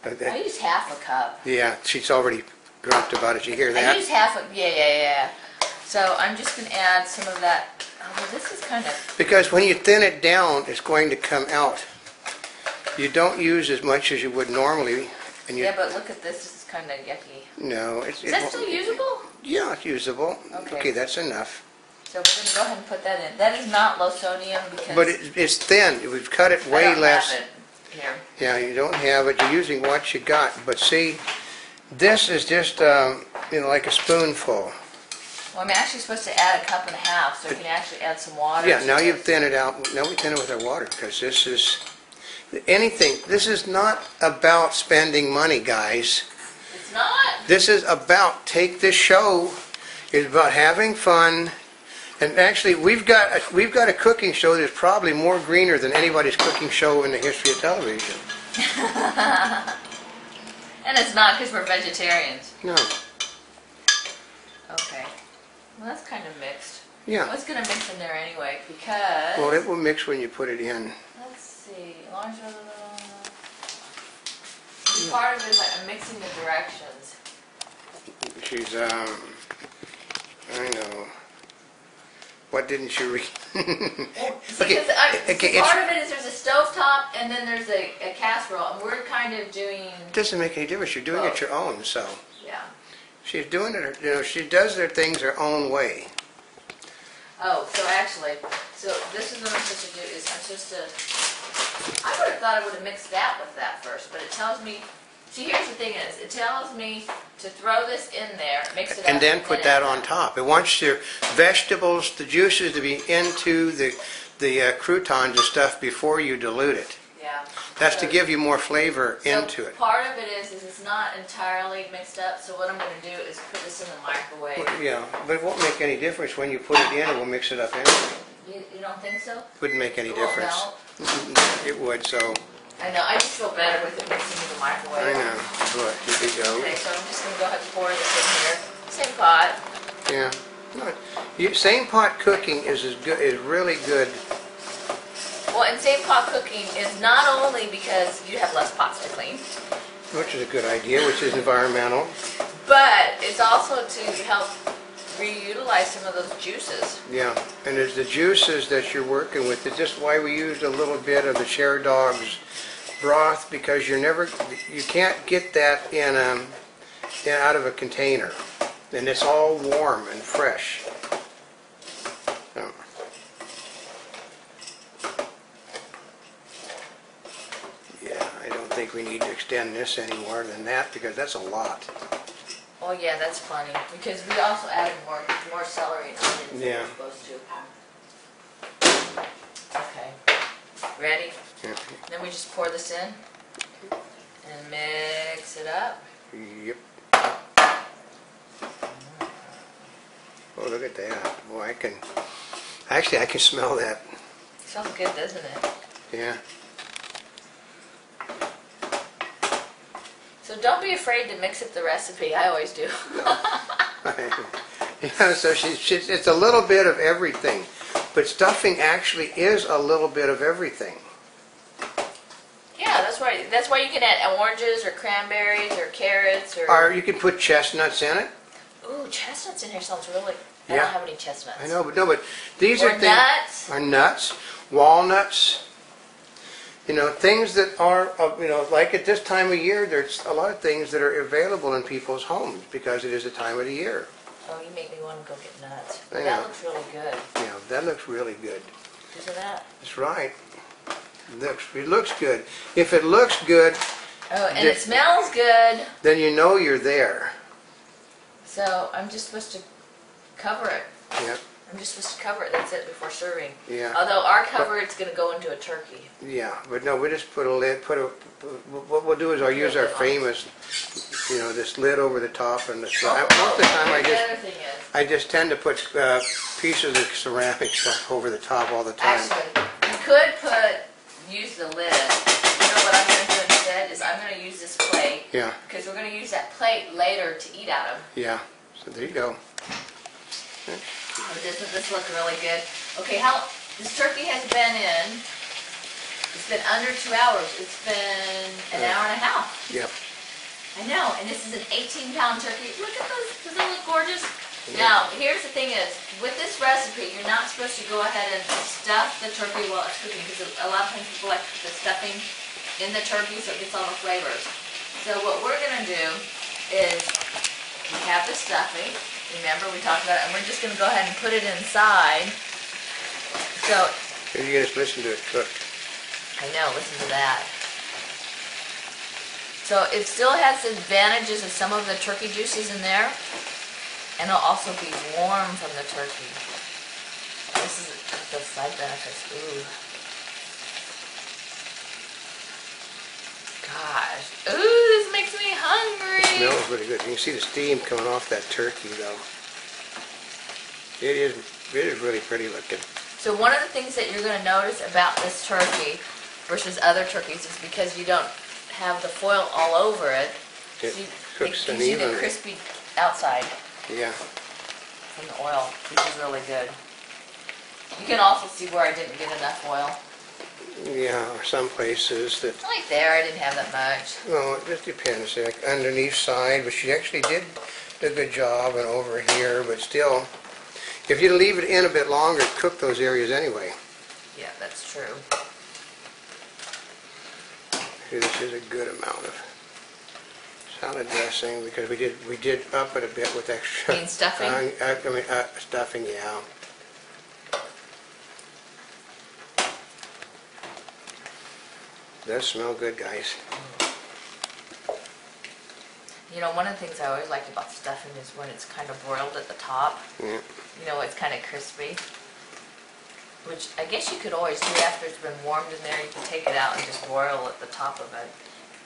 I use half a cup. Yeah, she's already dropped about it. You hear that? I use half a, yeah. So I'm just going to add some of that. Oh, well, this is kind of... Because when you thin it down, it's going to come out. You don't use as much as you would normally. And Yeah, but look at this. This is kind of yucky. No. Is that still usable? Yeah, it's usable. Okay. Okay, that's enough. So we're going to go ahead and put that in. That is not low sodium because... But it's thin. We've cut it way I don't less. have it here. Yeah, you don't have it. You're using what you got. But see, this is just, like a spoonful. Well, I'm actually supposed to add a cup and a half, so you can actually add some water. Yeah, now you've thinned it out. Now we thin it with our water because this is anything. This is not about spending money, guys. It's not. This is about take this show. It's about having fun. And actually, we've got a cooking show that's probably more greener than anybody's cooking show in the history of television. And it's not because we're vegetarians. No. Okay. Well, that's kind of mixed. Yeah. Well, it's going to mix in there anyway because... Well, it will mix when you put it in. Let's see. Part of it is like I'm mixing the directions. She's, I know. What didn't you read? Okay, part of it is there's a stovetop and then there's a casserole, and we're kind of doing... It doesn't make any difference. You're doing it your own, so. Yeah. She's doing it, she does their things her own way. Oh, so actually, this is what I'm supposed to do is I'm supposed to... I would have thought I would have mixed that with that first, but it tells me... See, here's the thing is, it tells me to throw this in there, mix it up, and then put that on top. It wants your vegetables, the juices to be into the croutons and stuff before you dilute it. Yeah. That's to give you more flavor into it. Part of it is it's not entirely mixed up, so what I'm going to do is put this in the microwave. Well, yeah, but it won't make any difference when you put it in. It will mix it up anyway. You don't think so? Wouldn't make any difference. It would, so. I know, I just feel better with it mixing in the microwave. I know, but here we go. Okay, so I'm just going to go ahead and pour this in here. Same pot. Yeah. Same pot cooking is really good. Well, and same pot cooking is not only because you have less pots to clean. Which is a good idea, which is environmental. But it's also to help reutilize some of those juices. Yeah, and it's the juices that you're working with. It's just why we used a little bit of the Share Dogs broth, because you can't get that out of a container, and it's all warm and fresh. So. Yeah, I don't think we need to extend this any more than that because that's a lot. Oh yeah, that's funny because we also added more celery and onions than Yeah. we're supposed to. Okay, ready? Yeah. Then we just pour this in and mix it up. Yep. Oh, look at that. Boy, I can smell that. Smells good, doesn't it? Yeah. So don't be afraid to mix up the recipe. I always do. Yeah, so it's a little bit of everything. But stuffing actually is a little bit of everything. Yeah, that's right. That's why you can add oranges or cranberries or carrots or... Or you can put chestnuts in it. Ooh, chestnuts in here sounds really... I Yeah. don't have any chestnuts. I know, but these Or are things... nuts. Or nuts, walnuts. Things that are, like at this time of year, there's a lot of things that are available in people's homes because it is the time of the year. Oh, you make me want to go get nuts. I know. That looks really good. Yeah, that looks really good. Isn't that? That's right. It looks good. If it looks good... Oh, and it smells good. Then you know you're there. So I'm just supposed to cover it. Yep. I'm just supposed to cover it. That's it before serving. Yeah. Although our cover, it's going to go into a turkey. Yeah, but no, we just put a lid. What we'll do is I'll use our famous, this lid over the top and this. Most of the time I just tend to put pieces of ceramic stuff over the top all the time. Actually, you could use the lid. You know what I'm going to do instead is I'm going to use this plate. Yeah. Because we're going to use that plate later to eat out of. Yeah. So there you go. Oh, doesn't this look really good? Okay, this turkey has been in It's been under 2 hours. It's been an hour and a half. Yep. I know, and this is an 18-pound turkey. Look at those. Does that look gorgeous? Now, here's the thing is, with this recipe, you're not supposed to go ahead and stuff the turkey while it's cooking, because a lot of times people like the stuffing in the turkey so it gets all the flavors. So what we're going to do is, we have the stuffing, remember we talked about it, and we're just going to go ahead and put it inside. So, you can just listen to it cook. I know, listen to that. So it still has the advantages of some of the turkey juices in there, and it'll also be warm from the turkey. This is the side benefits. Ooh. Gosh. Ooh, this makes me hungry. It smells really good. You can see the steam coming off that turkey, though. It is really pretty looking. So one of the things that you're going to notice about this turkey versus other turkeys is because you don't have the foil all over it. It cooks gives you the unevenly. crispy outside. Yeah. From the oil, which is really good. You can also see where I didn't get enough oil. Yeah, or some places that... Like there, I didn't have that much. Well, it just depends. Like underneath side, but she actually did a good job, and over here, but still, if you leave it in a bit longer, cook those areas anyway. Yeah, that's true. This is a good amount of salad dressing because we did up it a bit with extra. You mean stuffing? Stuffing, yeah. Does smell good, guys. You know, one of the things I always liked about stuffing is when it's kind of broiled at the top. Yeah. You know, it's kind of crispy. Which I guess you could always do after it's been warmed in there. You can take it out and just broil at the top of it.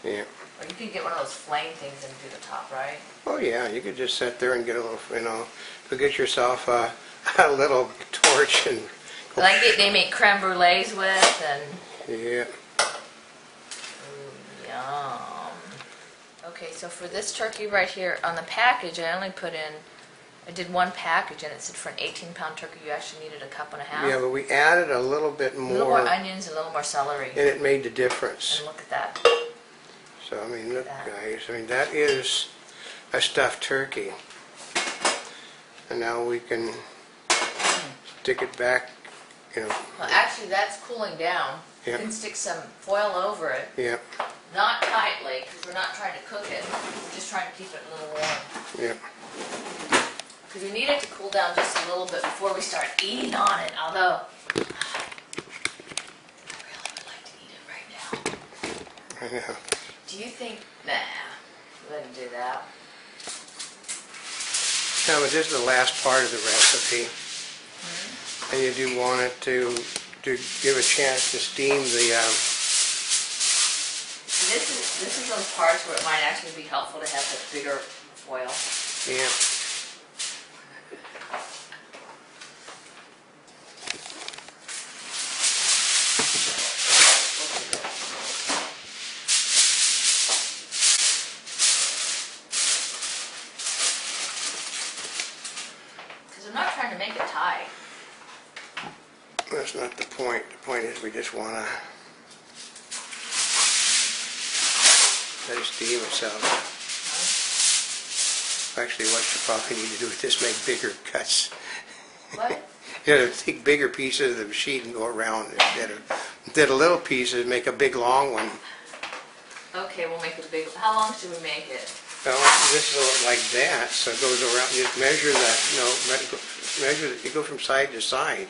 Yeah. Or you could get one of those flame things and do the top, right? Oh yeah, you could just sit there and get a little, go get yourself a little torch and. Like they make creme brulees with and. Yeah. Ooh, yum. Okay, so for this turkey right here on the package, I did one package and it said for an 18-pound turkey you actually needed a cup and a half. Yeah, but we added a little bit A little more onions, a little more celery. and it made the difference. And look at that. So, I mean, look, guys, that is a stuffed turkey. And now we can stick it back, Well, actually, that's cooling down. Yeah. You can stick some foil over it. Yeah, Not tightly, because we're not trying to cook it. We're just trying to keep it a little warm. yeah. Because we need it to cool down just a little bit before we start eating on it, although I really would like to eat it right now. I know. Do you think, nah, we wouldn't do that. Now, but this is the last part of the recipe. And you do want it to give a chance to steam the... This is those parts where it might actually be helpful to have the bigger foil. Yeah. I'm not trying to make it tight. That's not the point. The point is we just want to let it steam itself. Actually, what you probably need to do is just make bigger cuts. What? Take bigger pieces of the sheet and go around instead of little pieces. Make a big long one. Okay, we'll make it big. How long should we make it? Well, this is like that, so it goes around. You just measure that. Measure. You go from side to side.